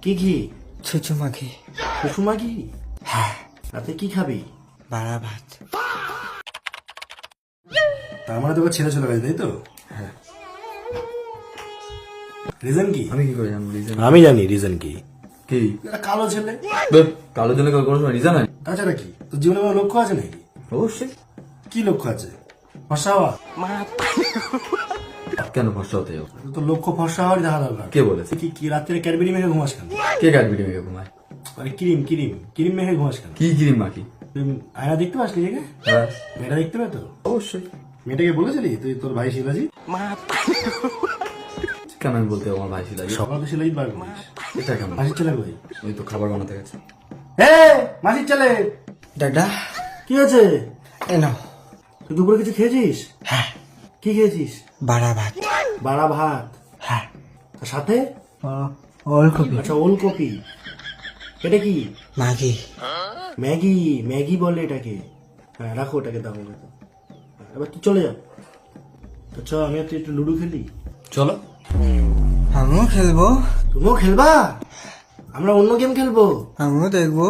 কি ঘি? সুষুমা ঘি। কুসুমা ঘি? হ্যাঁ। রাতে কি খাবি? বাড়া ভাত। তার মানে তোকে ছেড়ে চলে গেছে, তাই তো? হ্যাঁ। রিজন কি? আমি কি করে জানবো রিজন? আমি জানি রিজন কি। কি? একটা কালো ছেলে। কালো জন্য কোনো সময় রিজন হয়? তাছাড়া কি তোর জীবনে কোনো লক্ষ্য আছে নাকি? অবশ্যই। কি লক্ষ্য আছে? ফর্সা হওয়া? কেন ফর্সা হতে যাবো? তোর লক্ষ্য ফর্সা হওয়ারই দেখা দরকার। কে বলেছে? কি কি রাত্রে ক্যাডবেরি মেখে ঘুমাস কেন? কে কাটবিটি মেখে ঘুমায়? আরে ক্রিম ক্রিম ক্রিম মেখে ঘুমাস কেন? কি ক্রিম মাখি? তুই আয়না দেখতে পাস নিজেকে? হ্যাঁ মেয়েটা দেখতে পাই তো? অবশ্যই। মেয়েটাকে বলেছিলি তুই তোর ভাই শিলাজি? কেন আমি বলতে যাবো আমার ভাই শিলাজি? সকাল তো শিলাজি বার করিস। এটা কেমন? মাসির ছেলে কই? ওই তো খাবার বানাতে গেছে। মাসির ছেলে দাদা কি আছে? এ নাও। তুই দুপুরে কিছু খেয়েছিস? হ্যাঁ। কি খেয়েছিস? বাড়া ভাত। বাড়া ভাত। হ্যাঁ। তার সাথে? ওলকপি। আচ্ছা ওলকপি। এটা কি? মাগি। ম্যাগি। ম্যাগি বলে এটাকে। হ্যাঁ রাখো ওটাকে, দাও ওকে তো। এবার তুই চলে যা। তো চ আমি আর তুই একটু লুডো খেলি। চলো। আমিও খেলবো। তুমিও খেলবা? আমরা অন্য গেম খেলবো। আমিও দেখবো।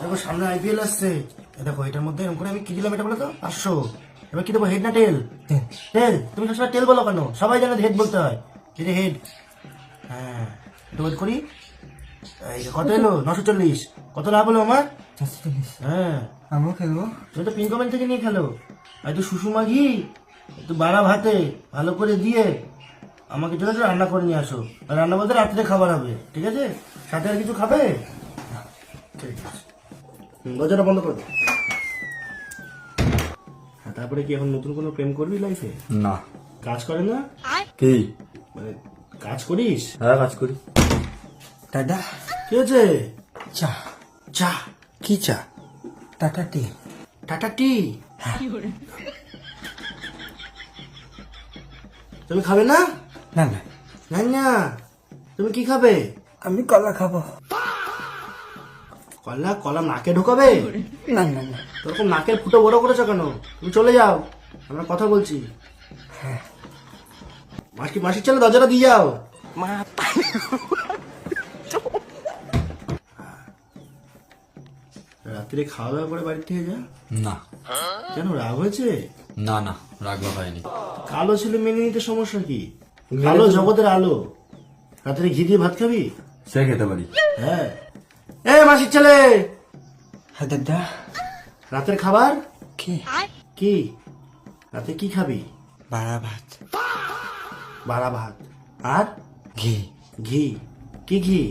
দেখো সামনে আইপিএল আসছে। এই দেখো এটার মধ্যে এরকম করে আমি কি দিলাম এটা বলে তো 500। এবার কি দেবো, হেড না টেল? টেল। তুমি সবসময় টেল বলো কেন? সবাই জানে হেড বলতে হয়। এই যে হেড। হ্যাঁ একটু ওয়েট করি। এই যে কত এলো? 940। কত লাভ হলো আমার? হ্যাঁ আমিও খেলবো। তুমি তো পিন কমেন্ট থেকে নিয়ে খেলো। আর একটু সুষুমা ঘি, একটু বাড়া ভাতে ভালো করে দিয়ে আমাকে জন্য একটু রান্না করে নিয়ে আসো। আর রান্না বলতে রাত্রে খাবার হবে, ঠিক আছে? সাথে আর কিছু খাবে? ঠিক আছে। দরজাটা বন্ধ করে দাও। হ্যাঁ তারপরে কি এখন নতুন কোনো প্রেম করবি লাইফে? না। কাজ করে না? কি? মানে কাজ করিস? হ্যাঁ কাজ করি। দাদা কি হয়েছে? চা। চা? কি চা? টাটা টি। টাটা টি? তুমি খাবে না? না না, না না, তুমি কি খাবে? আমি কলা খাবো। কলা? কলা নাকে ঢোকাবে? না না না। তোরকম নাকের ফুটো বড় করেছো কেন? তুমি চলে যাও, আমরা কথা বলছি। মাসির ছেলে দরজাটা দিয়ে যাও। রাত্রে খাওয়া দাওয়া করে বাড়ি থেকে যা। না। কেন, রাগ হয়েছে? না না, রাখবা হয়নি। কালো ছেলে মেনে নিতে সমস্যা কি? কালো জগতের আলো। রাত্রে ঘি দিয়ে ভাত খাবি? সে খেতে পারি। হ্যাঁ। মাসির ছেলে, হ্যাঁ দাদা। রাতের খাবার কি? কি? রাতে কি খাবি? বাড়া ভাত। বাড়া ভাত আর ঘি। ঘি? কি ঘি?